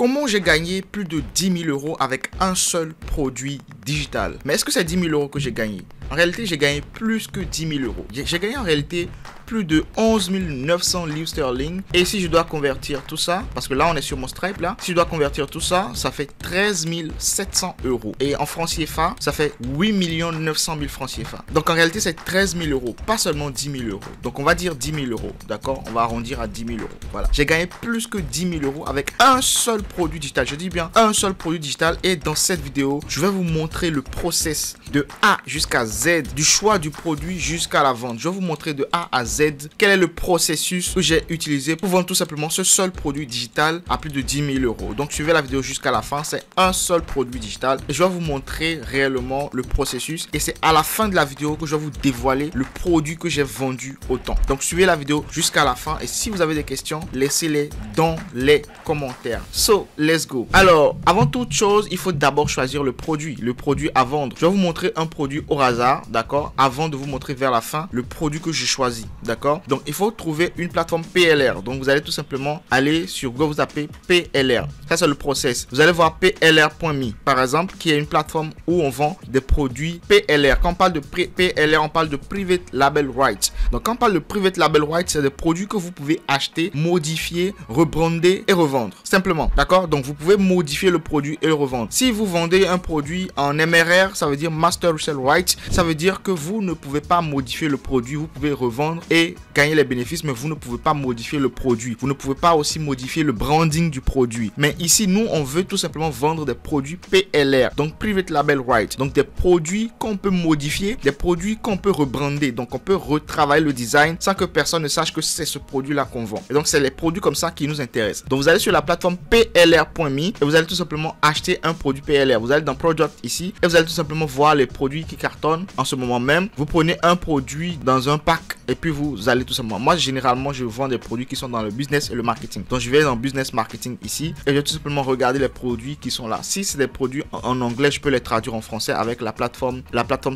comment j'ai gagné plus de 10 000 euros avec un seul produit digital? Mais est-ce que c'est 10 000 euros que j'ai gagné? En réalité, j'ai gagné plus que 10 000 euros. J'ai gagné en réalité plus de 11 900 livres sterling. Et si je dois convertir tout ça, parce que là on est sur mon Stripe là, si je dois convertir tout ça, ça fait 13 700 euros. Et en francs CFA, ça fait 8 900 000 francs CFA. Donc en réalité, c'est 13 000 euros, pas seulement 10 000 euros. Donc on va dire 10 000 euros, d'accord? On va arrondir à 10 000 euros. Voilà. J'ai gagné plus que 10 000 euros avec un seul produit digital. Je dis bien un seul produit digital. Et dans cette vidéo, je vais vous montrer le process de A jusqu'à Z, du choix du produit jusqu'à la vente. Je vais vous montrer de A à Z quel est le processus que j'ai utilisé pour vendre tout simplement ce seul produit digital à plus de 10 000 euros. Donc suivez la vidéo jusqu'à la fin. C'est un seul produit digital et je vais vous montrer réellement le processus, et c'est à la fin de la vidéo que je vais vous dévoiler le produit que j'ai vendu autant. Donc suivez la vidéo jusqu'à la fin, et si vous avez des questions, laissez-les dans les commentaires. So let's go. Alors avant toute chose, il faut d'abord choisir le produit à vendre. Je vais vous montrer un produit au hasard, d'accord, avant de vous montrer vers la fin le produit que j'ai choisi, d'accord. Donc il faut trouver une plateforme PLR. Donc vous allez tout simplement aller sur Google, vous tapez PLR. Ça c'est le process. Vous allez voir plr.me par exemple, qui est une plateforme où on vend des produits PLR. Quand on parle de PLR, on parle de Private Label Rights. Donc quand on parle de Private Label Rights, c'est des produits que vous pouvez acheter, modifier, rebrander et revendre. Simplement, d'accord. Donc vous pouvez modifier le produit et le revendre. Si vous vendez un produit en MRR, ça veut dire Master Resale Rights. Ça veut dire que vous ne pouvez pas modifier le produit. Vous pouvez revendre et gagner les bénéfices, mais vous ne pouvez pas modifier le produit. Vous ne pouvez pas aussi modifier le branding du produit. Mais ici, nous, on veut tout simplement vendre des produits PLR, donc Private Label Rights. Donc des produits qu'on peut modifier, des produits qu'on peut rebrander. Donc on peut retravailler le design sans que personne ne sache que c'est ce produit-là qu'on vend. Et donc c'est les produits comme ça qui nous intéressent. Donc vous allez sur la plateforme plr.me et vous allez tout simplement acheter un produit PLR. Vous allez dans Product ici et vous allez tout simplement voir les produits qui cartonnent en ce moment même. Vous prenez un produit dans un pack et puis vous allez tout simplement. Moi généralement je vends des produits qui sont dans le business et le marketing. Donc je vais dans business marketing ici et je vais tout simplement regarder les produits qui sont là. Si c'est des produits en anglais, je peux les traduire en français avec la plateforme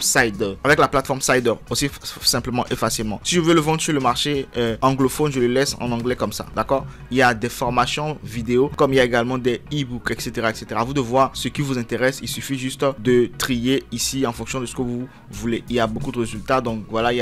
Cider. Avec la plateforme Cider aussi simplement et facilement. Si je veux le vendre sur le marché anglophone, je le laisse en anglais comme ça, d'accord. Il y a des formations vidéo, comme il y a également des e-books, etc., etc. À vous de voir ce qui vous intéresse. Il suffit juste de trier ici en fonction de ce que vous voulez. Il y a beaucoup de résultats. Donc voilà, il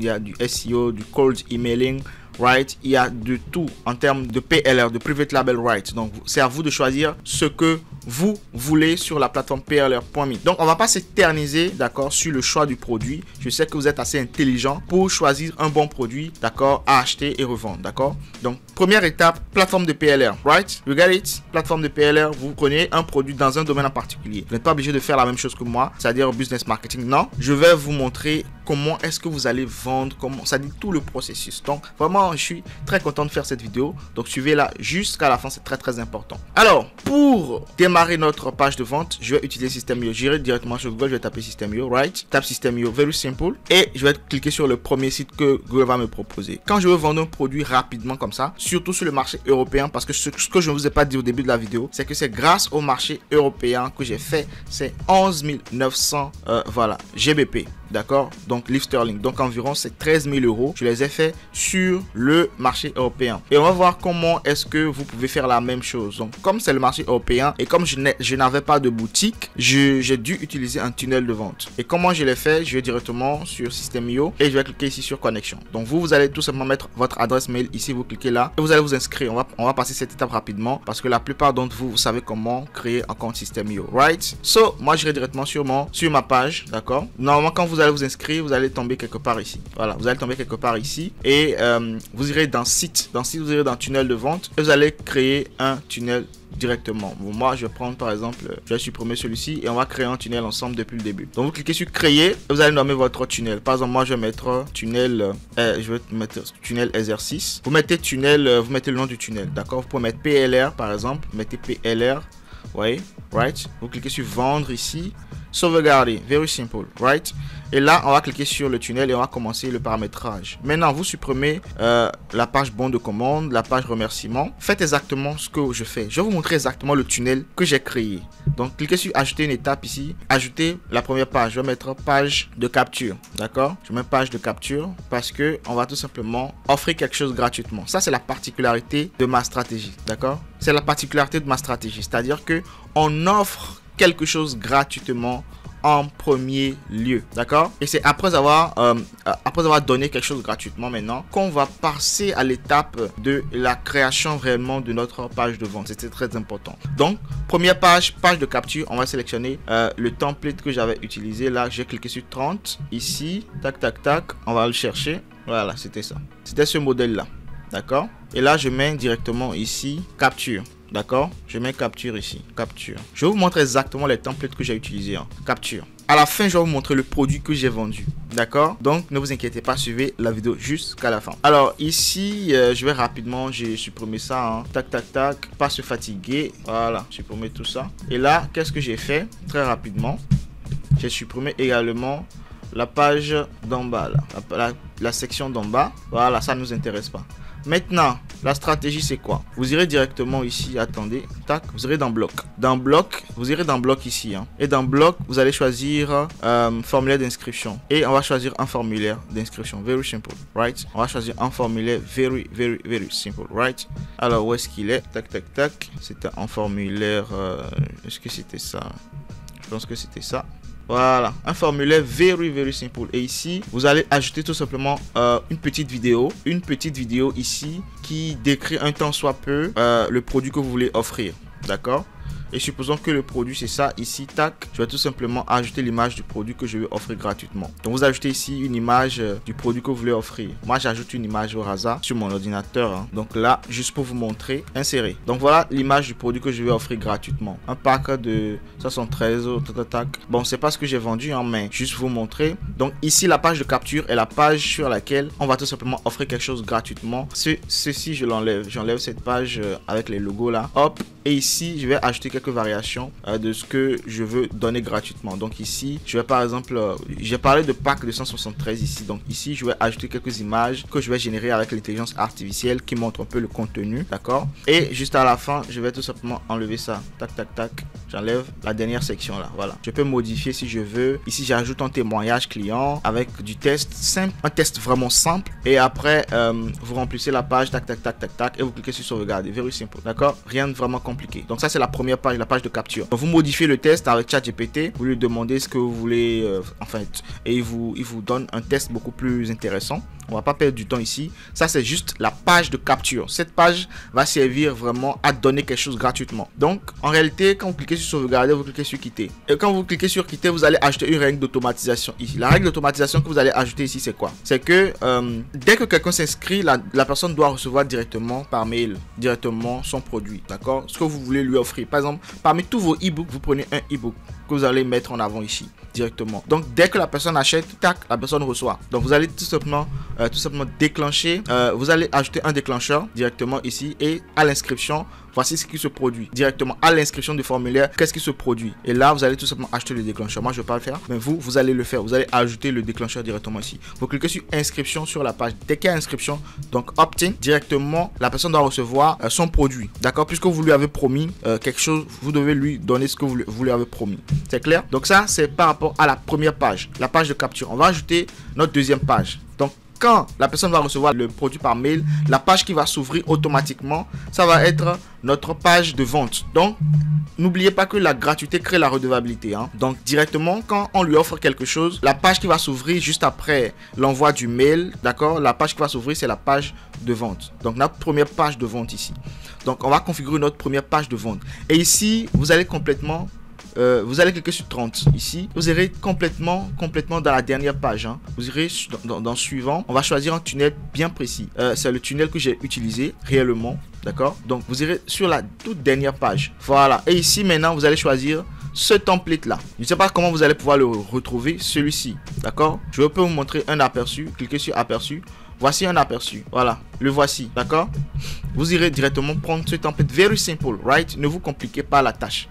y a du SEO, du cold emailing, right. Il y a de tout en termes de PLR, de Private Label Rights. Donc c'est à vous de choisir ce que vous voulez sur la plateforme plr.me. Donc on va pas s'éterniser, d'accord, sur le choix du produit. Je sais que vous êtes assez intelligent pour choisir un bon produit, d'accord, à acheter et revendre, d'accord. Donc première étape, plateforme de PLR, right, you get it. Plateforme de PLR, vous prenez un produit dans un domaine en particulier. Vous n'êtes pas obligé de faire la même chose que moi, c'est-à-dire business marketing. Non, je vais vous montrer comment est-ce que vous allez vendre, comment ça dit, tout le processus. Donc vraiment, je suis très content de faire cette vidéo. Donc suivez-la jusqu'à la fin, c'est très très important. Alors pour démarrer notre page de vente, je vais utiliser System.io. J'irai directement sur Google, je vais taper System.io, right, tape System.io, very simple, et je vais cliquer sur le premier site que Google va me proposer. Quand je veux vendre un produit rapidement comme ça, surtout sur le marché européen, parce que ce que je ne vous ai pas dit au début de la vidéo, c'est que c'est grâce au marché européen que j'ai fait ces 11 900 voilà, GBP. D'accord, donc livres sterling, donc environ c'est 13 000 euros. Je les ai fait sur le marché européen et on va voir comment est-ce que vous pouvez faire la même chose. Donc comme c'est le marché européen et comme je n'avais pas de boutique, j'ai dû utiliser un tunnel de vente. Et comment je l'ai fait? Je vais directement sur System.io et je vais cliquer ici sur connexion. Donc vous allez tout simplement mettre votre adresse mail ici, vous cliquez là et vous allez vous inscrire. On va passer cette étape rapidement parce que la plupart d'entre vous savez comment créer un compte System.io, right? So moi j'irai directement sur ma page, d'accord. Normalement quand vous allez vous inscrire, vous allez tomber quelque part ici. Voilà, vous allez tomber quelque part ici et vous irez dans site. Dans site, vous irez dans tunnel de vente et vous allez créer un tunnel directement. Bon, moi je vais prendre par exemple, je vais supprimer celui-ci et on va créer un tunnel ensemble depuis le début. Donc vous cliquez sur créer et vous allez nommer votre tunnel. Par exemple, moi je vais mettre tunnel, je vais mettre tunnel exercice. Vous mettez tunnel, vous mettez le nom du tunnel, d'accord. Vous pouvez mettre PLR par exemple, vous mettez PLR. Vous voyez, right? Vous cliquez sur vendre ici, sauvegarder, very simple, right? Et là, on va cliquer sur le tunnel et on va commencer le paramétrage. Maintenant, vous supprimez la page bon de commande, la page remerciement. Faites exactement ce que je fais. Je vais vous montrer exactement le tunnel que j'ai créé. Donc, cliquez sur ajouter une étape ici. Ajouter la première page. Je vais mettre page de capture. D'accord? Je mets page de capture parce que on va tout simplement offrir quelque chose gratuitement. Ça, c'est la particularité de ma stratégie. D'accord? C'est la particularité de ma stratégie. C'est-à-dire que on offre quelque chose gratuitement en premier lieu, d'accord? Et c'est après avoir donné quelque chose gratuitement maintenant qu'on va passer à l'étape de la création réellement de notre page de vente. C'était très important. Donc, première page, page de capture, on va sélectionner le template que j'avais utilisé. Là, j'ai cliqué sur 30, ici, tac, tac, tac, on va le chercher. Voilà, c'était ça. C'était ce modèle-là, d'accord? Et là, je mets directement ici, capture. D'accord? Je mets capture ici. Capture. Je vais vous montrer exactement les templates que j'ai utilisés. Hein. Capture. À la fin, je vais vous montrer le produit que j'ai vendu. D'accord? Donc, ne vous inquiétez pas, suivez la vidéo jusqu'à la fin. Alors, ici, je vais rapidement, j'ai supprimé ça. Hein. Tac, tac, tac. Pas se fatiguer. Voilà, supprimer tout ça. Et là, qu'est-ce que j'ai fait? Très rapidement, j'ai supprimé également la page d'en bas. Là. La section d'en bas. Voilà, ça ne nous intéresse pas. Maintenant, la stratégie, c'est quoi? Vous irez directement ici, attendez, tac, vous irez dans bloc. Dans bloc, vous irez dans bloc ici. Hein. Et dans bloc, vous allez choisir formulaire d'inscription. Et on va choisir un formulaire d'inscription. Very simple, right? On va choisir un formulaire very simple, right? Alors, où est-ce qu'il est? Tac, tac, tac. C'était un formulaire... est-ce que c'était ça? Je pense que c'était ça. Voilà, un formulaire very simple. Et ici, vous allez ajouter tout simplement une petite vidéo ici qui décrit un tant soit peu le produit que vous voulez offrir. D'accord? Et supposons que le produit c'est ça, ici, tac, je vais tout simplement ajouter l'image du produit que je vais offrir gratuitement. Donc vous ajoutez ici une image du produit que vous voulez offrir. Moi j'ajoute une image au hasard sur mon ordinateur. Hein. Donc là, juste pour vous montrer, insérer. Donc voilà l'image du produit que je vais offrir gratuitement. Un pack de 73 tac, tac. Bon, c'est pas ce que j'ai vendu, hein, mais juste vous montrer. Donc ici, la page de capture est la page sur laquelle on va tout simplement offrir quelque chose gratuitement. Ceci, je l'enlève. J'enlève cette page avec les logos là. Hop. Et ici, je vais ajouter quelques variations de ce que je veux donner gratuitement. Donc ici, je vais par exemple, j'ai parlé de pack de 173 ici. Donc ici, je vais ajouter quelques images que je vais générer avec l'intelligence artificielle qui montre un peu le contenu. D'accord? Et juste à la fin, je vais tout simplement enlever ça. Tac, tac, tac. J'enlève la dernière section là. Voilà. Je peux modifier si je veux. Ici, j'ajoute un témoignage client avec du test simple. Un test vraiment simple. Et après, vous remplissez la page. Tac, tac, tac, tac, tac. Et vous cliquez sur sauvegarder. Very simple. D'accord? Rien de vraiment compliqué. Donc ça, c'est la première page, la page de capture. Donc, vous modifiez le test avec ChatGPT. Vous lui demandez ce que vous voulez, en fait. Et il vous donne un test beaucoup plus intéressant. On va pas perdre du temps ici. Ça, c'est juste la page de capture. Cette page va servir vraiment à donner quelque chose gratuitement. Donc, en réalité, quand vous cliquez sur sauvegarder, vous cliquez sur quitter. Et quand vous cliquez sur quitter, vous allez ajouter une règle d'automatisation ici. La règle d'automatisation que vous allez ajouter ici, c'est quoi? C'est que dès que quelqu'un s'inscrit, la personne doit recevoir directement par mail, directement son produit. D'accord? Ce que vous voulez lui offrir. Par exemple, parmi tous vos e-books, vous prenez un e-book que vous allez mettre en avant ici directement. Donc dès que la personne achète, tac, la personne reçoit. Donc vous allez tout simplement déclencher, vous allez ajouter un déclencheur directement ici et à l'inscription, voici ce qui se produit directement à l'inscription du formulaire. Qu'est-ce qui se produit? Et là, vous allez tout simplement acheter le déclencheur. Moi, je ne vais pas le faire, mais vous allez le faire. Vous allez ajouter le déclencheur directement ici. Vous cliquez sur inscription sur la page. Dès qu'il y a inscription, donc opt-in, directement, la personne doit recevoir son produit. D'accord? Puisque vous lui avez promis quelque chose, vous devez lui donner ce que vous lui avez promis. C'est clair? Donc ça, c'est par rapport à la première page, la page de capture. On va ajouter notre deuxième page. Donc, quand la personne va recevoir le produit par mail, la page qui va s'ouvrir automatiquement, ça va être notre page de vente. Donc, n'oubliez pas que la gratuité crée la redevabilité. Hein. Donc, directement, quand on lui offre quelque chose, la page qui va s'ouvrir juste après l'envoi du mail, d'accord, la page qui va s'ouvrir, c'est la page de vente. Donc, notre première page de vente ici. Donc, on va configurer notre première page de vente. Et ici, vous allez complètement... vous allez cliquer sur 30 ici. Vous irez complètement dans la dernière page. Hein. Vous irez dans suivant. On va choisir un tunnel bien précis. C'est le tunnel que j'ai utilisé réellement. D'accord? Donc, vous irez sur la toute dernière page. Voilà. Et ici, maintenant, vous allez choisir ce template là. Je ne sais pas comment vous allez pouvoir le retrouver. Celui-ci. D'accord? Je peux vous montrer un aperçu. Cliquez sur aperçu. Voici un aperçu. Voilà. Le voici. D'accord? Vous irez directement prendre ce template. Very simple. Right? Ne vous compliquez pas la tâche.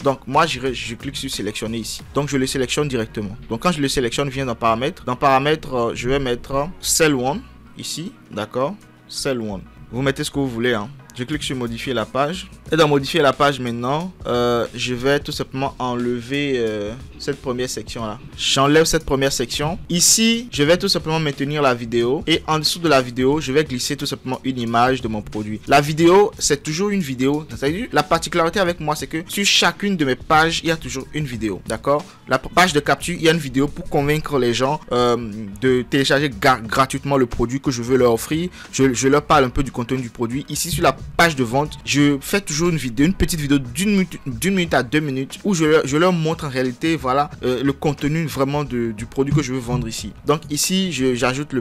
Donc moi je clique sur sélectionner ici. Donc je le sélectionne directement. Donc quand je le sélectionne, je viens dans paramètres. Dans paramètres, je vais mettre Cell 1 ici, d'accord, Cell 1. Vous mettez ce que vous voulez, hein. Je clique sur modifier la page. Et dans modifier la page maintenant, je vais tout simplement enlever cette première section là. J'enlève cette première section. Ici, je vais tout simplement maintenir la vidéo. Et en dessous de la vidéo, je vais glisser tout simplement une image de mon produit. La vidéo, c'est toujours une vidéo. C'est-à-dire, la particularité avec moi, c'est que sur chacune de mes pages, il y a toujours une vidéo. D'accord? La page de capture, il y a une vidéo pour convaincre les gens de télécharger gratuitement le produit que je veux leur offrir. Je leur parle un peu du contenu du produit. Ici, sur la page de vente, je fais toujours une vidéo, une petite vidéo d'une minute à 2 minutes où je leur montre en réalité, voilà, le contenu vraiment du produit que je veux vendre ici. Donc ici, j'ajoute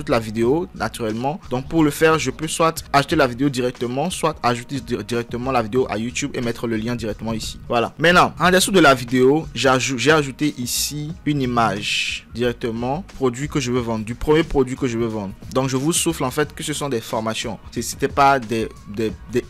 la vidéo naturellement. Donc pour le faire, je peux soit acheter la vidéo directement, soit ajouter directement la vidéo à YouTube et mettre le lien directement ici. Voilà. Maintenant, en dessous de la vidéo, j'ai ajouté ici une image directement, produit que je veux vendre, du premier produit que je veux vendre. Donc je vous souffle en fait que ce sont des formations. C'était pas des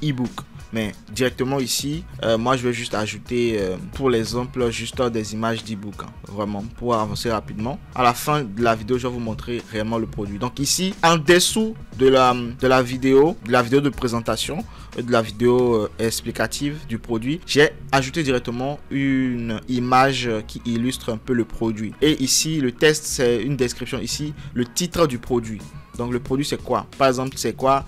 e-books. Mais directement ici, moi je vais juste ajouter pour l'exemple juste des images d'e-book, hein, vraiment pour avancer rapidement. À la fin de la vidéo, je vais vous montrer réellement le produit. Donc ici, en dessous de la vidéo de présentation, de la vidéo explicative du produit, j'ai ajouté directement une image qui illustre un peu le produit. Et ici, le texte, c'est une description. Ici, le titre du produit. Donc le produit c'est quoi? Par exemple, c'est quoi?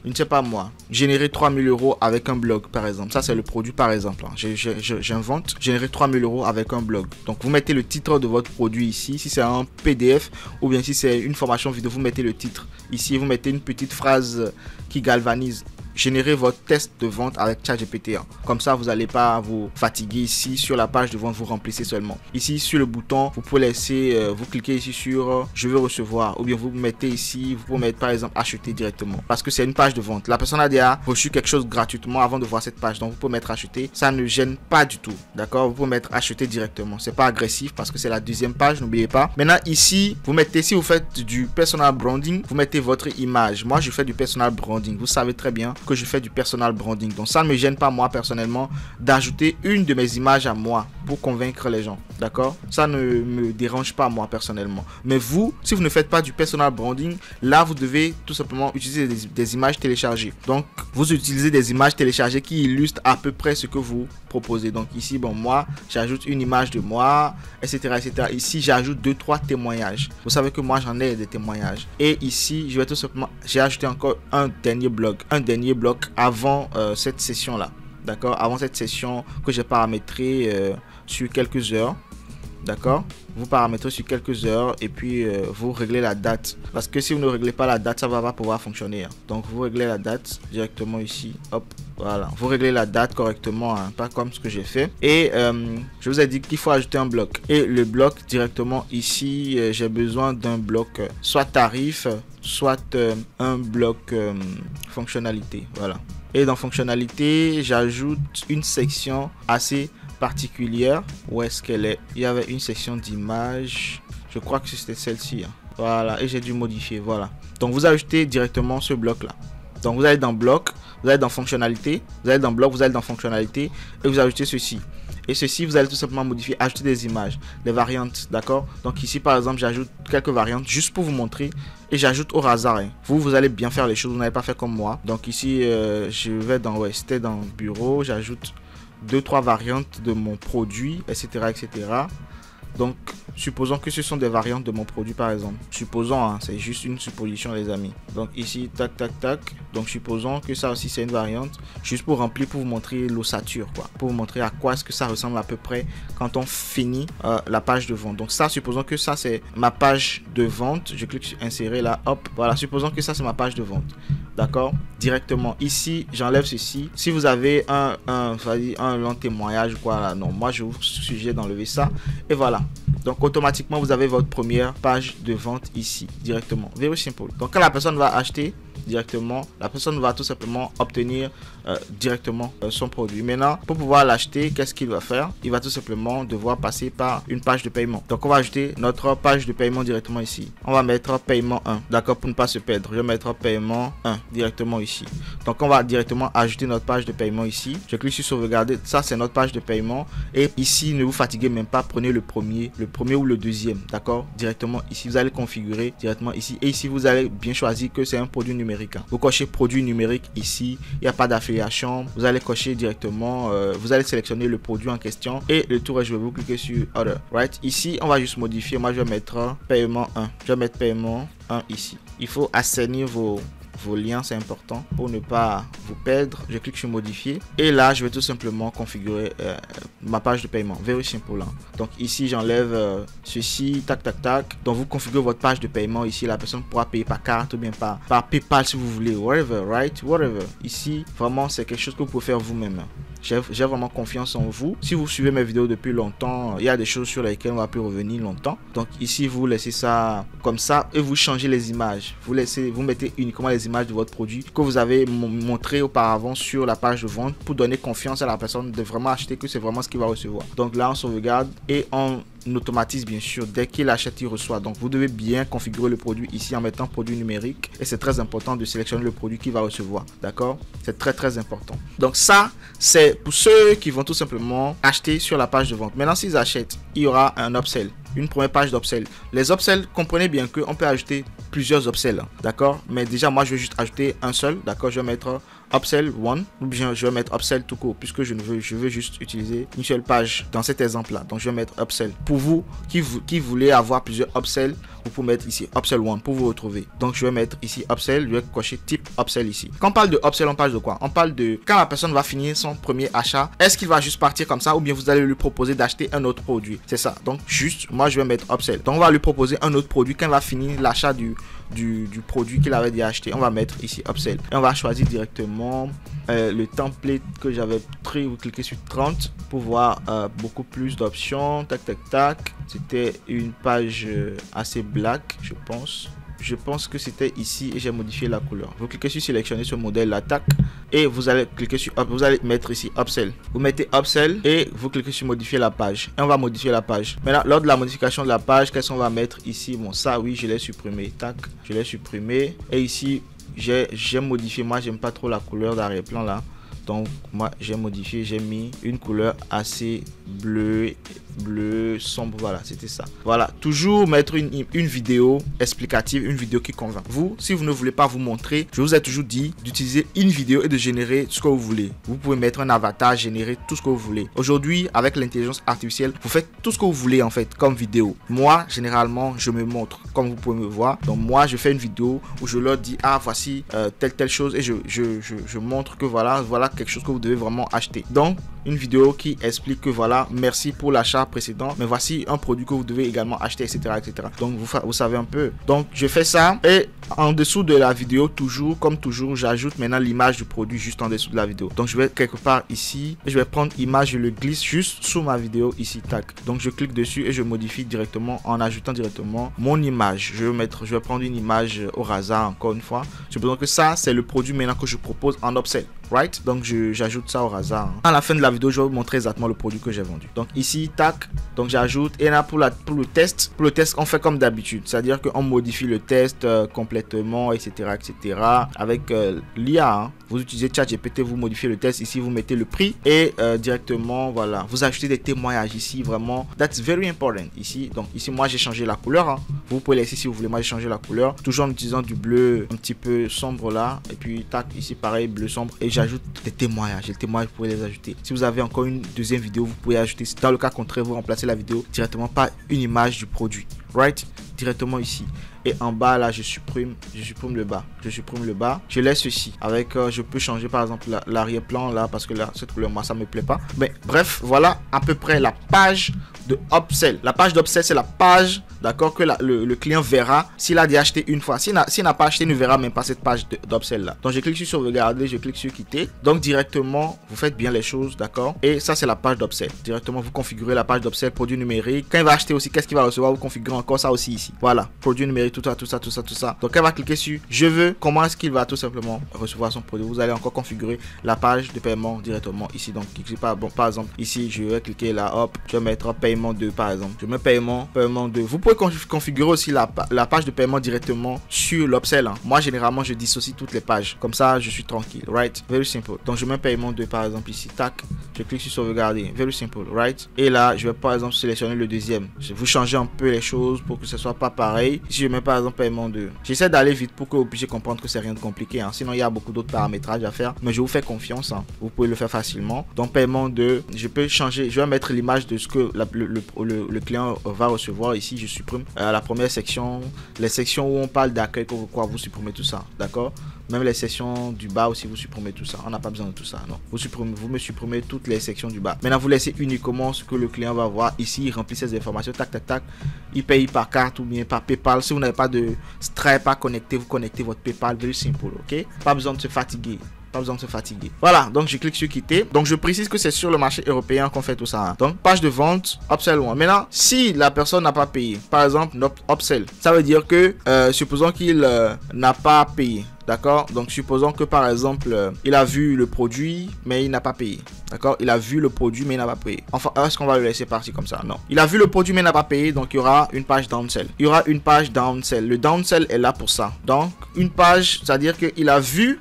Je ne sais pas moi, générer 3000 € avec un blog par exemple. Ça c'est le produit par exemple. J'invente, générer 3000 € avec un blog. Donc vous mettez le titre de votre produit ici. Si c'est un PDF ou bien si c'est une formation vidéo, vous mettez le titre. Ici vous mettez une petite phrase qui galvanise. Générer votre test de vente avec ChatGPT. Comme ça, vous n'allez pas vous fatiguer ici sur la page de vente, vous remplissez seulement. Ici, sur le bouton, vous pouvez laisser, vous cliquez ici sur je veux recevoir ou bien vous mettez ici, vous pouvez mettre par exemple acheter directement parce que c'est une page de vente. La personne a déjà reçu quelque chose gratuitement avant de voir cette page. Donc, vous pouvez mettre acheter. Ça ne gêne pas du tout. D'accord? Vous pouvez mettre acheter directement. C'est pas agressif parce que c'est la deuxième page. N'oubliez pas. Maintenant, ici, vous mettez, si vous faites du personal branding, vous mettez votre image. Moi, je fais du personal branding. Vous savez très bien que je fais du personal branding, donc ça ne me gêne pas moi personnellement d'ajouter une de mes images à moi pour convaincre les gens, d'accord? Ça ne me dérange pas moi personnellement, mais vous, si vous ne faites pas du personal branding, là vous devez tout simplement utiliser des images téléchargées. Donc vous utilisez des images téléchargées qui illustrent à peu près ce que vous proposez. Donc ici, bon, moi j'ajoute une image de moi, etc., etc. Ici j'ajoute 2-3 témoignages. Vous savez que moi j'en ai des témoignages. Et ici je vais tout simplement, j'ai ajouté encore un dernier blog avant cette session là, d'accord, avant cette session que j'ai paramétré sur quelques heures, d'accord. Vous paramétrez sur quelques heures et puis vous réglez la date, parce que si vous ne réglez pas la date, ça va pas pouvoir fonctionner, hein. Donc vous réglez la date directement ici, hop, voilà, vous réglez la date correctement, hein, pas comme ce que j'ai fait. Et je vous ai dit qu'il faut ajouter un bloc, et le bloc directement ici, j'ai besoin d'un bloc soit tarif, soit un bloc fonctionnalité, voilà. Et dans fonctionnalité, j'ajoute une section assez particulière. Où est-ce qu'elle est? Il y avait une section d'image, je crois que c'était celle-ci, hein. Voilà, et j'ai dû modifier, voilà. Donc vous ajoutez directement ce bloc là. Donc vous allez dans bloc, vous allez dans fonctionnalité, vous allez dans bloc, vous allez dans fonctionnalité et vous ajoutez ceci. Et ceci, vous allez tout simplement modifier, ajouter des images, des variantes, d'accord. Donc ici par exemple, j'ajoute quelques variantes juste pour vous montrer, et j'ajoute au hasard, hein. Vous allez bien faire les choses, vous n'allez pas faire comme moi. Donc ici je vais dans, ouais, c'était dans bureau, j'ajoute 2-3 variantes de mon produit, etc., etc. Donc supposons que ce sont des variantes de mon produit par exemple. Supposons, hein, c'est juste une supposition les amis. Donc ici, tac, tac, tac. Donc supposons que ça aussi c'est une variante. Juste pour remplir, pour vous montrer l'ossature, quoi. Pour vous montrer à quoi est-ce que ça ressemble à peu près quand on finit la page de vente. Donc ça, supposons que ça c'est ma page de vente. Je clique sur insérer là, hop. Voilà, supposons que ça c'est ma page de vente. D'accord? Directement ici, j'enlève ceci. Si vous avez un long témoignage, quoi là, non. Moi je vous suggère d'enlever ça. Et voilà. Donc automatiquement vous avez votre première page de vente ici directement. Very simple. Donc quand la personne va acheter, directement, la personne va tout simplement obtenir directement son produit. Maintenant, pour pouvoir l'acheter, qu'est-ce qu'il va faire? Il va tout simplement devoir passer par une page de paiement. Donc on va ajouter notre page de paiement directement ici. On va mettre paiement 1, d'accord, pour ne pas se perdre. Je vais mettre paiement 1 directement ici. Donc on va directement ajouter notre page de paiement ici. Je clique sur sauvegarder. Ça c'est notre page de paiement. Et ici, ne vous fatiguez même pas, prenez le premier ou le deuxième, d'accord, directement ici. Vous allez configurer directement ici. Et ici, vous allez bien choisir que c'est un produit numérique. Vous cochez produit numérique ici. Il n'y a pas d'affiliation. Vous allez cocher directement. Vous allez sélectionner le produit en question. Et le tour, je vais vous cliquer sur Other. Right? Ici, on va juste modifier. Moi, je vais mettre paiement 1. Je vais mettre paiement 1 ici. Il faut assainir vos liens, c'est important pour ne pas vous perdre. Je clique sur modifier et là je vais tout simplement configurer ma page de paiement. Very simple hein. Donc ici j'enlève ceci, tac tac tac. Donc vous configurez votre page de paiement ici. La personne pourra payer par carte ou bien par PayPal si vous voulez, whatever, right, whatever. Ici vraiment c'est quelque chose que vous pouvez faire vous-même. J'ai vraiment confiance en vous. Si vous suivez mes vidéos depuis longtemps, il y a des choses sur lesquelles on va plus revenir longtemps. Donc ici, vous laissez ça comme ça et vous changez les images. Vous mettez uniquement les images de votre produit que vous avez montré auparavant sur la page de vente pour donner confiance à la personne de vraiment acheter, que c'est vraiment ce qu'il va recevoir. Donc là, on sauvegarde et on automatise bien sûr. Dès qu'il achète, il reçoit. Donc vous devez bien configurer le produit ici en mettant produit numérique et c'est très important de sélectionner le produit qu'il va recevoir. D'accord? C'est très important. Donc ça, c'est pour ceux qui vont tout simplement acheter sur la page de vente. Maintenant, s'ils achètent, il y aura un upsell, une première page d'upsell. Les upsells, comprenez bien qu'on peut ajouter plusieurs upsells, d'accord? Mais déjà, moi, je vais juste ajouter un seul, d'accord? Je vais mettre upsell 1 ou bien je vais mettre upsell tout court puisque je veux juste utiliser une seule page dans cet exemple là. Donc je vais mettre upsell. Pour vous qui voulez avoir plusieurs upsells, vous pouvez mettre ici upsell 1 pour vous retrouver. Donc je vais mettre ici upsell, je vais cocher type upsell ici. Quand on parle de upsell, on parle de quoi? On parle de quand la personne va finir son premier achat, est-ce qu'il va juste partir comme ça ou bien vous allez lui proposer d'acheter un autre produit? C'est ça. Donc juste, moi je vais mettre upsell. Donc on va lui proposer un autre produit quand il va finir l'achat du produit qu'il avait déjà acheté. On va mettre ici upsell et on va choisir directement le template que j'avais pris. Vous cliquez sur 30 pour voir beaucoup plus d'options. Tac tac tac. C'était une page assez black, je pense que c'était ici et j'ai modifié la couleur. Vous cliquez sur sélectionner ce modèle l'attaque et vous allez cliquer sur vous allez mettre ici upsell. Vous mettez upsell et vous cliquez sur modifier la page et on va modifier la page. Maintenant lors de la modification de la page, qu'est-ce qu'on va mettre ici? Bon, ça oui, je l'ai supprimé. Tac, je l'ai supprimé et ici j'ai modifié. Moi j'aime pas trop la couleur d'arrière-plan là, donc moi j'ai modifié, j'ai mis une couleur assez bleu sombre. Voilà, c'était ça. Voilà, toujours mettre une vidéo explicative, une vidéo qui convainc. Vous, si vous ne voulez pas vous montrer, je vous ai toujours dit d'utiliser une vidéo et de générer ce que vous voulez. Vous pouvez mettre un avatar, générer tout ce que vous voulez. Aujourd'hui, avec l'intelligence artificielle, vous faites tout ce que vous voulez en fait comme vidéo. Moi, généralement, je me montre comme vous pouvez me voir. Donc moi, je fais une vidéo où je leur dis voici telle chose et je montre que voilà quelque chose que vous devez vraiment acheter. Donc une vidéo qui explique que voilà, merci pour l'achat précédent, mais voici un produit que vous devez également acheter, etc. Donc vous savez un peu. Donc je fais ça et en dessous de la vidéo, toujours comme toujours, j'ajoute maintenant l'image du produit juste en dessous de la vidéo. Donc je vais quelque part ici et je vais prendre image, je le glisse juste sous ma vidéo ici, tac. Donc je clique dessus et je modifie directement en ajoutant directement mon image. Je vais prendre une image au hasard encore une fois. J'ai besoin que ça, c'est le produit maintenant que je propose en upsell. Right? Donc j'ajoute ça au hasard. À la fin de la vidéo, je vais vous montrer exactement le produit que j'ai vendu. Donc ici, tac, donc j'ajoute. Et là pour le test, on fait comme d'habitude. C'est-à-dire qu'on modifie le test complètement, etc. Avec l'IA. Hein. Vous utilisez ChatGPT, vous modifiez le test. Ici, vous mettez le prix et directement, voilà, vous ajoutez des témoignages ici. Vraiment, that's very important. Ici, donc ici, moi j'ai changé la couleur. Hein. Vous pouvez laisser si vous voulez. Moi j'ai changé la couleur, toujours en utilisant du bleu un petit peu sombre là. Et puis tac, ici pareil, bleu sombre. Et j'ajoute des témoignages. Les témoignages, vous pouvez les ajouter. Si vous avez encore une deuxième vidéo, vous pouvez ajouter. Dans le cas contraire, vous remplacez la vidéo directement par une image du produit. Right? Directement ici. Et en bas là, je supprime le bas. Je laisse ceci. Avec, je peux changer par exemple l'arrière-plan là parce que là, cette couleur, moi ça me plaît pas. Mais bref, voilà à peu près la page de upsell. La page d'upsell, c'est la page, d'accord, que le client verra s'il a déjà acheté une fois. S'il n'a pas acheté, il ne verra même pas cette page d'upsell là. Donc je clique sur sauvegarder, je clique sur quitter. Donc directement, vous faites bien les choses, d'accord. Et ça, c'est la page d'upsell. Directement, vous configurez la page d'upsell produit numérique. Quand il va acheter aussi, qu'est-ce qu'il va recevoir, vous configurez encore ça aussi ici. Voilà, produit numérique, tout ça. Donc elle va cliquer sur je veux, comment est-ce qu'il va tout simplement recevoir son produit. Vous allez encore configurer la page de paiement directement ici. Donc cliquez pas, bon, par exemple ici je vais cliquer là, hop, je vais mettre paiement 2 par exemple. Je mets paiement 2. Vous pouvez configurer aussi la page de paiement directement sur l'upsell. Moi généralement je dissocie toutes les pages, comme ça je suis tranquille, right? Very simple. Donc je mets paiement 2 par exemple ici, tac, je clique sur sauvegarder, very simple, right? Et là je vais par exemple sélectionner le deuxième. Vous changez un peu les choses pour que ce soit pas pareil. Si je mets par exemple paiement 2, j'essaie d'aller vite pour que vous puissiez comprendre que c'est rien de compliqué, hein. Sinon il y a beaucoup d'autres paramétrages à faire, mais je vous fais confiance, hein. Vous pouvez le faire facilement. Donc paiement 2, je peux changer, je vais mettre l'image de ce que le client va recevoir. Ici je supprime la première section, les sections où on parle d'accueil, quoi, vous supprimez tout ça, d'accord? Même les sections du bas aussi, vous supprimez tout ça. On n'a pas besoin de tout ça, non. Vous me supprimez toutes les sections du bas. Maintenant, vous laissez uniquement ce que le client va voir. Ici, il remplit ses informations, tac, tac, tac. Il paye par carte ou bien par PayPal. Si vous n'avez pas de Stripe à connecter, vous connectez votre PayPal. Very simple, ok? Pas besoin de se fatiguer. Voilà, donc je clique sur quitter. Donc je précise que c'est sur le marché européen qu'on fait tout ça, hein. Donc page de vente, upsell 1. Maintenant, si la personne n'a pas payé, par exemple, upsell, ça veut dire que supposons qu'il n'a pas payé. D'accord, donc supposons que par exemple il a vu le produit mais il n'a pas payé. D'accord, il a vu le produit mais il n'a pas payé. Enfin, est-ce qu'on va le laisser partir comme ça? Non, il a vu le produit mais il n'a pas payé, donc il y aura une page downsell. Le downsell est là pour ça. Donc une page, c'est-à-dire qu'il a vu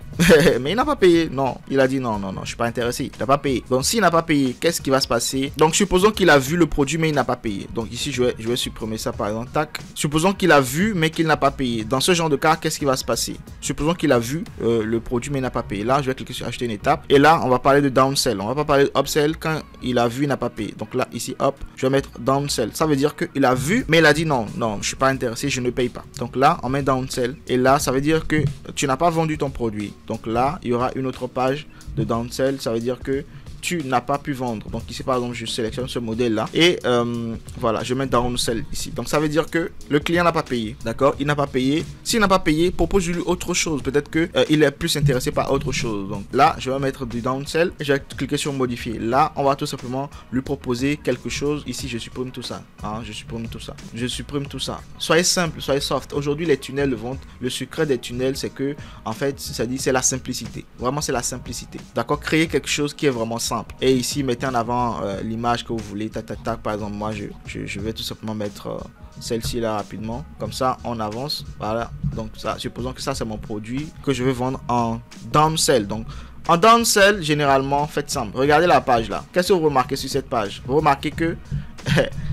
mais il n'a pas payé. Non, il a dit non, je suis pas intéressé, il n'a pas payé. Donc s'il n'a pas payé, qu'est-ce qui va se passer? Donc supposons qu'il a vu le produit mais il n'a pas payé. Donc ici je vais supprimer ça par exemple, tac. Supposons qu'il a vu mais qu'il n'a pas payé. Dans ce genre de cas, qu'est-ce qui va se passer? Supposons qu'il a vu le produit mais il n'a pas payé. Là je vais cliquer sur acheter une étape et là on va parler de downsell. On va pas parler de upsell quand il a vu, il n'a pas payé. Donc là ici hop, je vais mettre downsell. Ça veut dire qu'il a vu mais il a dit non, je suis pas intéressé, je ne paye pas. Donc là on met downsell et là ça veut dire que tu n'as pas vendu ton produit. Donc là il y aura une autre page de downsell. Ça veut dire que tu n'as pas pu vendre. Donc ici par exemple je sélectionne ce modèle là et voilà, je mets downsell ici. Donc ça veut dire que le client n'a pas payé, d'accord, il n'a pas payé. S'il n'a pas payé, propose-lui autre chose, peut-être que il est plus intéressé par autre chose. Donc là je vais mettre du downsell et je vais cliquer sur modifier. Là on va tout simplement lui proposer quelque chose. Ici je supprime tout ça, hein, je supprime tout ça. Soyez simple, soyez soft. Aujourd'hui les tunnels de vente, le secret des tunnels c'est que en fait ça dit c'est la simplicité. Vraiment c'est la simplicité, d'accord. Créer quelque chose qui est vraiment simple. Et ici mettez en avant l'image que vous voulez, tac tac tac. Par exemple moi je vais tout simplement mettre celle-ci là rapidement, comme ça on avance. Voilà, donc ça, supposons que ça c'est mon produit que je vais vendre en downsell. Donc en downsell, généralement faites simple, regardez la page là. Qu'est-ce que vous remarquez sur cette page? Vous remarquez que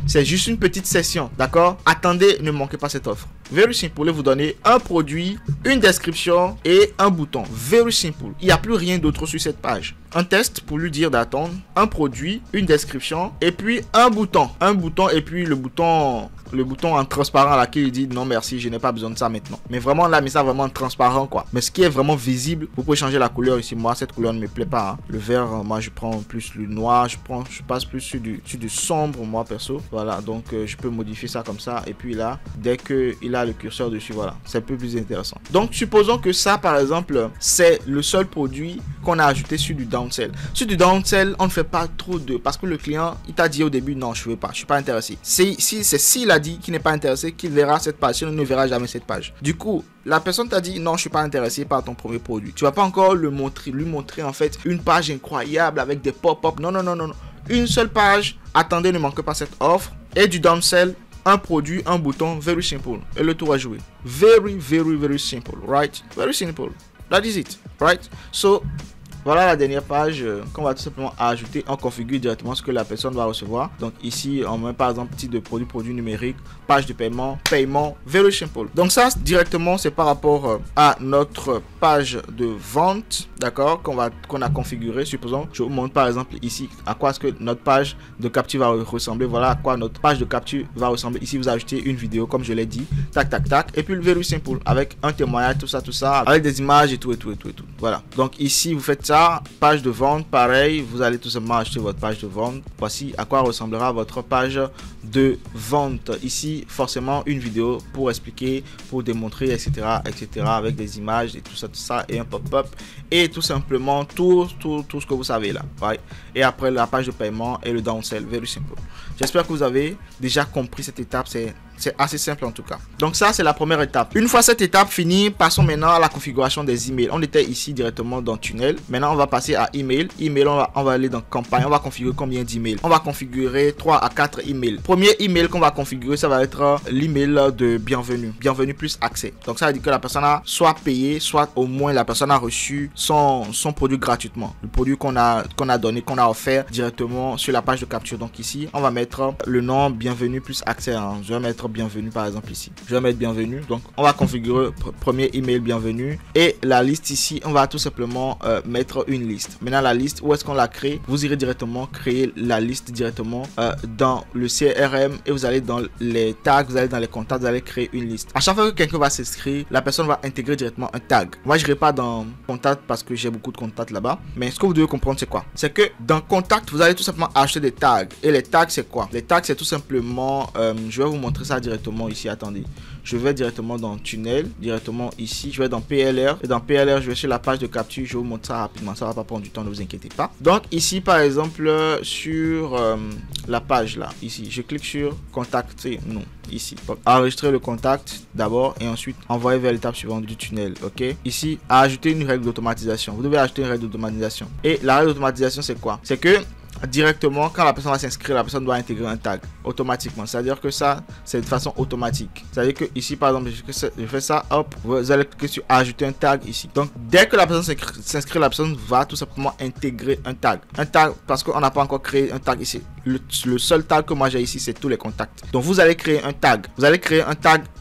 c'est juste une petite session, d'accord. Attendez, ne manquez pas cette offre. Very simple, vous donnez un produit, une description et un bouton. Very simple. Il n'y a plus rien d'autre sur cette page. Un test pour lui dire d'attendre, un produit, une description et puis un bouton. Un bouton et puis le bouton en transparent là qui dit non merci, je n'ai pas besoin de ça maintenant. Mais vraiment là, mais ça vraiment en transparent quoi. Mais ce qui est vraiment visible, vous pouvez changer la couleur ici. Moi cette couleur ne me plaît pas, hein. Le vert, moi je prends plus le noir, je passe plus sur du sombre moi perso. Voilà, donc je peux modifier ça comme ça et puis là dès que il a le curseur dessus, voilà, c'est un peu plus intéressant. Donc supposons que ça par exemple c'est le seul produit qu'on a ajouté sur du downsell. Sur du downsell on ne fait pas trop de, parce que le client il t'a dit au début non je veux pas, je suis pas intéressé. S'il a dit qu'il n'est pas intéressé, qu'il verra cette page, sinon il ne verra jamais cette page. Du coup la personne t'a dit non je suis pas intéressé par ton premier produit, tu vas pas encore lui montrer en fait une page incroyable avec des pop-up. Non, une seule page, attendez, ne manquez pas cette offre et du downsell, un produit, un bouton, very simple et le tour à jouer. Very simple, right? Very simple, that is it, right? So voilà la dernière page qu'on va tout simplement ajouter. On configure directement ce que la personne va recevoir. Donc ici on met par exemple type de produit numérique, page de paiement, very simple. Donc ça directement c'est par rapport à notre page de vente, d'accord, qu'on a configuré. Supposons, je vous montre par exemple ici à quoi est-ce que notre page de capture va ressembler. Voilà à quoi notre page de capture va ressembler. Ici vous ajoutez une vidéo comme je l'ai dit, tac tac tac, et puis le very simple avec un témoignage, tout ça avec des images et tout. Voilà, donc ici vous faites ça. Page de vente, pareil, vous allez tout simplement acheter votre page de vente. Voici à quoi ressemblera votre page de vente. Ici forcément une vidéo pour expliquer, pour démontrer, etc., avec des images et tout ça et un pop-up et tout simplement tout ce que vous savez là, right? Et après la page de paiement et le downsell, very simple. J'espère que vous avez déjà compris cette étape. C'est assez simple en tout cas. Donc ça, c'est la première étape. Une fois cette étape finie, passons maintenant à la configuration des emails. On était ici directement dans Tunnel. Maintenant, on va passer à email. Email, on va aller dans campagne. On va configurer combien d'emails? On va configurer 3 à 4 emails. Premier email qu'on va configurer, ça va être l'email de bienvenue. Bienvenue plus accès. Donc ça veut dire que la personne a soit payé, soit au moins la personne a reçu son produit gratuitement. Le produit qu'on a donné, qu'on a offert directement sur la page de capture. Donc ici, on va mettre le nom bienvenue plus accès. Hein. Je vais mettre bienvenue par exemple ici. Je vais mettre bienvenue. Donc on va configurer premier email bienvenue. Et la liste ici, on va tout simplement mettre une liste. Maintenant la liste, où est-ce qu'on la crée? Vous irez directement créer la liste directement dans le CRM et vous allez dans les tags, vous allez dans les contacts, vous allez créer une liste. À chaque fois que quelqu'un va s'inscrire, la personne va intégrer directement un tag. Moi je n'irai pas dans contact parce que j'ai beaucoup de contacts là-bas. Mais ce que vous devez comprendre c'est quoi? C'est que dans contact, vous allez tout simplement acheter des tags. Et les tags c'est quoi? Les tags c'est tout simplement, je vais vous montrer ça directement ici, attendez. Je vais directement dans Tunnel, directement ici, je vais dans PLR et dans PLR je vais sur la page de capture, je vais vous montrer ça rapidement, ça va pas prendre du temps, ne vous inquiétez pas. Donc ici par exemple sur la page là, ici, je clique sur contacter, non, ici, donc enregistrer le contact d'abord et ensuite envoyer vers l'étape suivante du tunnel, ok. Ici, ajouter une règle d'automatisation, vous devez ajouter une règle d'automatisation et la règle d'automatisation c'est quoi? C'est que directement quand la personne va s'inscrire, la personne doit intégrer un tag automatiquement, c'est à dire que ça c'est de façon automatique, c'est à dire que ici par exemple je fais ça, hop, vous allez cliquer sur ajouter un tag ici. Donc dès que la personne s'inscrit, la personne va tout simplement intégrer un tag parce qu'on n'a pas encore créé un tag ici. Le seul tag que moi j'ai ici c'est tous les contacts. Donc vous allez créer un tag,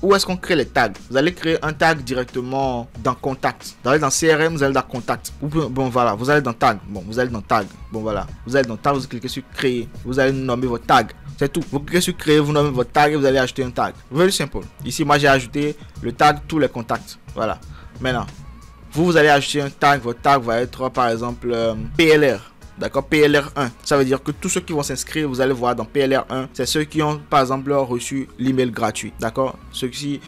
où est-ce qu'on crée les tags? Vous allez créer un tag directement dans contact, vous allez dans CRM, vous allez dans contact, bon voilà, vous allez dans tag, bon vous allez dans tag, bon voilà, vous allez dans tag, vous cliquez sur créer, vous allez nommer votre tag, c'est tout. Vous cliquez sur créer, vous nommez votre tag et vous allez ajouter un tag. Very simple. Ici moi j'ai ajouté le tag tous les contacts, voilà. Maintenant vous allez ajouter un tag, votre tag va être par exemple PLR. D'accord, PLR1, ça veut dire que tous ceux qui vont s'inscrire, vous allez voir dans PLR1, c'est ceux qui ont par exemple reçu l'email gratuit. D'accord,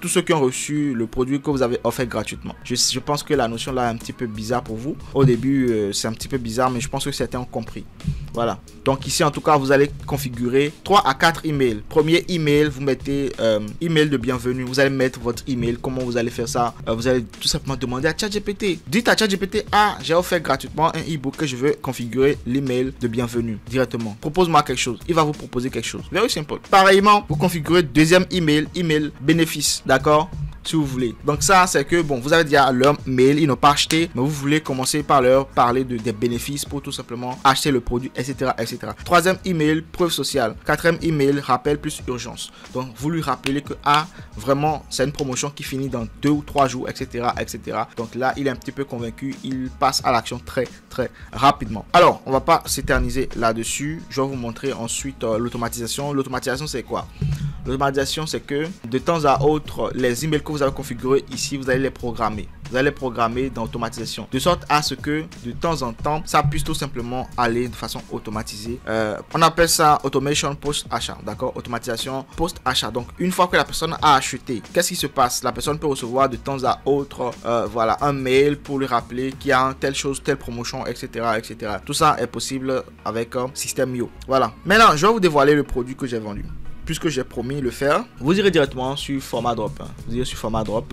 tous ceux qui ont reçu le produit que vous avez offert gratuitement. Je pense que la notion là est un petit peu bizarre pour vous. Au début, c'est un petit peu bizarre, mais je pense que certains ont compris. Voilà, donc ici en tout cas, vous allez configurer 3 à 4 emails. Premier email, vous mettez email de bienvenue. Vous allez mettre votre email. Comment vous allez faire ça? Vous allez tout simplement demander à ChatGPT. Dites à ChatGPT, ah, j'ai offert gratuitement un e-book que je veux configurer l'email de bienvenue directement. Propose-moi quelque chose. Il va vous proposer quelque chose. Very simple. Pareillement, vous configurez deuxième email bénéfice. D'accord? Si vous voulez. Donc ça c'est que bon, vous avez déjà leur mail, ils n'ont pas acheté, mais vous voulez commencer par leur parler des bénéfices pour tout simplement acheter le produit, etc., etc. Troisième email, preuve sociale. Quatrième email, rappel plus urgence. Donc vous lui rappelez que vraiment c'est une promotion qui finit dans 2 ou 3 jours, etc., etc. Donc là il est un petit peu convaincu, il passe à l'action très rapidement. Alors on va pas s'éterniser là-dessus, je vais vous montrer ensuite l'automatisation. L'automatisation c'est quoi? L'automatisation c'est que de temps à autre les emails que vous avez configurés ici, vous allez les programmer. Vous allez les programmer dans l'automatisation de sorte à ce que de temps en temps ça puisse tout simplement aller de façon automatisée. On appelle ça automation post achat, d'accord? Automatisation post achat. Donc une fois que la personne a acheté, qu'est-ce qui se passe? La personne peut recevoir de temps à autre voilà, un mail pour lui rappeler qu'il y a telle chose, telle promotion, etc., etc. Tout ça est possible avec System.io. Voilà, maintenant je vais vous dévoiler le produit que j'ai vendu. Puisque j'ai promis le faire, vous irez directement sur format drop. Vous irez sur format drop,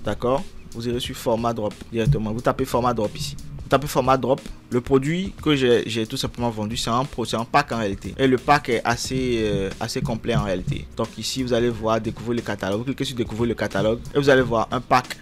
d'accord? Vous irez sur format drop directement. Vous tapez format drop ici. Vous tapez format drop. Le produit que j'ai tout simplement vendu, c'est un pack en réalité. Et le pack est assez complet en réalité. Donc ici, vous allez voir découvrir le catalogue. Vous cliquez sur découvrir le catalogue et vous allez voir un pack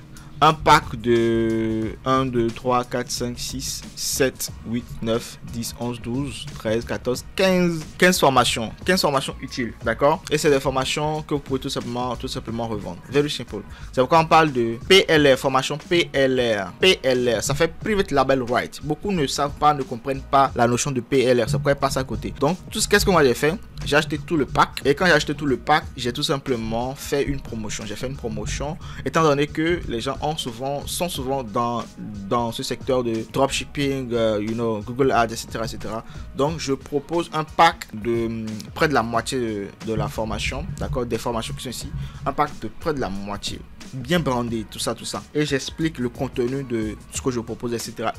de 1, 2, 3, 4, 5, 6, 7, 8, 9, 10, 11, 12, 13, 14, 15 formations. 15 formations utiles, d'accord? Et c'est des formations que vous pouvez tout simplement revendre. Very simple. C'est pourquoi on parle de PLR, formation PLR. PLR, ça fait Private Label Right. Beaucoup ne savent pas, ne comprennent pas la notion de PLR. C'est pourquoi ils passent à côté. Donc, qu'est-ce que moi j'ai fait? J'ai acheté tout le pack. Et quand j'ai acheté tout le pack, j'ai tout simplement fait une promotion. J'ai fait une promotion, étant donné que les gens sont souvent dans ce secteur de dropshipping, Google Ads, etc., etc. Donc je propose un pack de près de la moitié de la formation, d'accord, des formations qui sont ici, un pack de près de la moitié. bien brandé, tout ça. Et j'explique le contenu de ce que je propose, etc.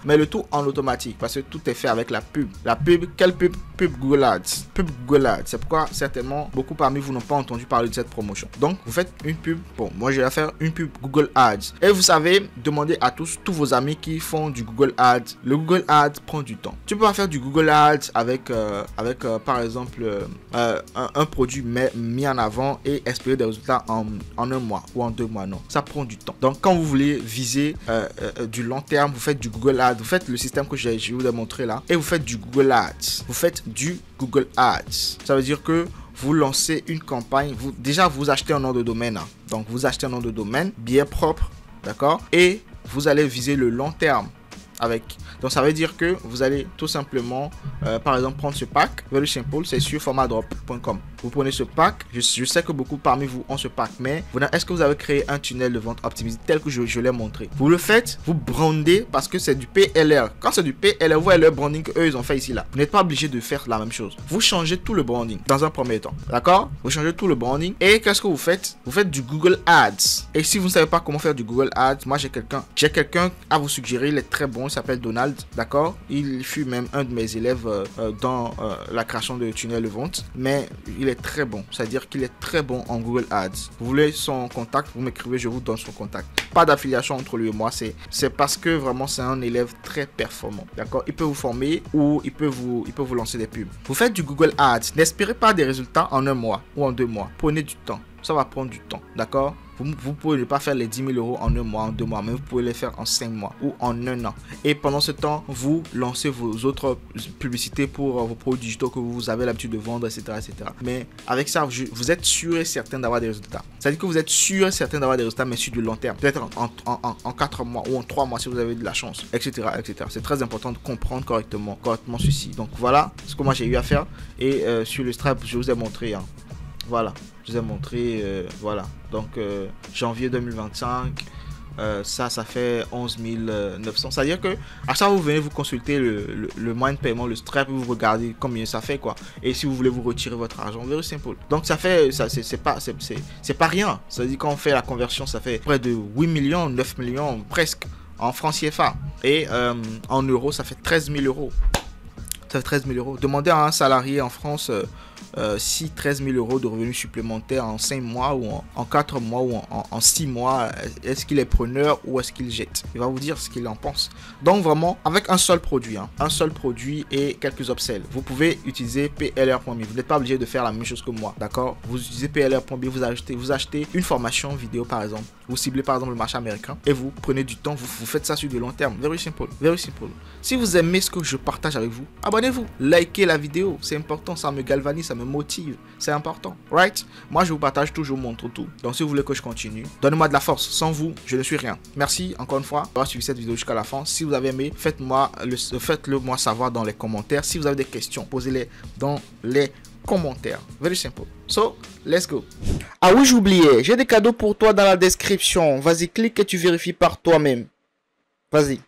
Mais le tout en automatique, parce que tout est fait avec la pub. La pub, quelle pub? Pub Google Ads. Pub Google Ads. C'est pourquoi certainement beaucoup parmi vous n'ont pas entendu parler de cette promotion. Donc vous faites une pub. Bon, moi je vais faire une pub Google Ads. Et vous savez, demandez à tous vos amis qui font du Google Ads. Le Google Ads prend du temps. Tu peux pas faire du Google Ads avec par exemple un produit mis en avant et espérer des résultats en un mois ou en 2 mois. Non, ça prend du temps. Donc quand vous voulez viser du long terme, vous faites du Google Ads. Vous faites le système que je vous ai montré là et vous faites du Google Ads. Vous faites du Google Ads. Ça veut dire que vous lancez une campagne. Vous achetez un nom de domaine. Hein. Donc vous achetez un nom de domaine bien propre, d'accord, et vous allez viser le long terme avec. Donc ça veut dire que vous allez tout simplement par exemple prendre ce pack. Very simple, c'est sur formatdrop.com. Vous prenez ce pack. Je sais que beaucoup parmi vous ont ce pack, mais est-ce que vous avez créé un tunnel de vente optimisé tel que je l'ai montré? Vous le faites, vous brandez parce que c'est du PLR. Quand c'est du PLR, vous voyez le branding qu'eux ils ont fait ici là. Vous n'êtes pas obligé de faire la même chose. Vous changez tout le branding dans un premier temps, d'accord? Vous changez tout le branding et qu'est-ce que vous faites? Vous faites du Google Ads. Et si vous ne savez pas comment faire du Google Ads, moi j'ai quelqu'un à vous suggérer. Il est très bon, il s'appelle Donald, d'accord? Il fut même un de mes élèves dans la création de tunnel de vente, mais il est très bon, c'est-à-dire qu'il est très bon en Google Ads. Vous voulez son contact, vous m'écrivez, je vous donne son contact. Pas d'affiliation entre lui et moi, c'est parce que vraiment c'est un élève très performant, d'accord? Il peut vous former ou il peut vous lancer des pubs. Vous faites du Google Ads, n'espérez pas des résultats en 1 mois ou en 2 mois. Prenez du temps, ça va prendre du temps, d'accord? Vous pouvez ne pas faire les 10 000 euros en 1 mois, en 2 mois, mais vous pouvez les faire en 5 mois ou en 1 an. Et pendant ce temps, vous lancez vos autres publicités pour vos produits digitaux que vous avez l'habitude de vendre, etc., etc. Mais avec ça, vous êtes sûr et certain d'avoir des résultats. C'est-à-dire que vous êtes sûr et certain d'avoir des résultats, mais sur du long terme. Peut-être en 4 mois ou en 3 mois si vous avez de la chance, etc., etc. C'est très important de comprendre correctement ceci. Donc voilà ce que moi j'ai eu à faire. Et sur le Stripe, je vous ai montré. Hein. Voilà, je vous ai montré, voilà. Donc, janvier 2025, ça fait 11 900. C'est-à-dire que à ça, vous venez vous consulter le moyen de paiement, le Stripe, vous regardez combien ça fait, quoi. Et si vous voulez vous retirer votre argent, very simple. Donc, ça fait, c'est pas rien. C'est-à-dire quand on fait la conversion, ça fait près de 8 millions, 9 millions, presque, en francs CFA. Et en euros, ça fait 13 000 euros. Ça fait 13 000 euros. Demandez à un salarié en France si 13 000 euros de revenus supplémentaires en 5 mois ou en 4 mois ou en 6 mois, est-ce qu'il est preneur ou est-ce qu'il jette? Il va vous dire ce qu'il en pense. Donc vraiment, avec un seul produit, un seul produit et quelques upsells, vous pouvez utiliser PLR.me. Vous n'êtes pas obligé de faire la même chose que moi, d'accord? Vous utilisez PLR.me, vous achetez une formation vidéo par exemple. Vous ciblez par exemple le marché américain et vous prenez du temps, vous faites ça sur du long terme. Very simple, very simple. Si vous aimez ce que je partage avec vous, abonnez-vous, likez la vidéo, c'est important, ça me galvanise, ça me motive, c'est important, right? Moi je vous partage toujours mon tout. Donc si vous voulez que je continue, donnez-moi de la force, sans vous je ne suis rien. Merci encore une fois d'avoir suivi cette vidéo jusqu'à la fin. Si vous avez aimé, faites-le moi savoir dans les commentaires. Si vous avez des questions, posez-les dans les commentaires. Very simple. So, let's go. Ah oui, j'oubliais, j'ai des cadeaux pour toi dans la description. Vas-y, clique et tu vérifies par toi-même. Vas-y.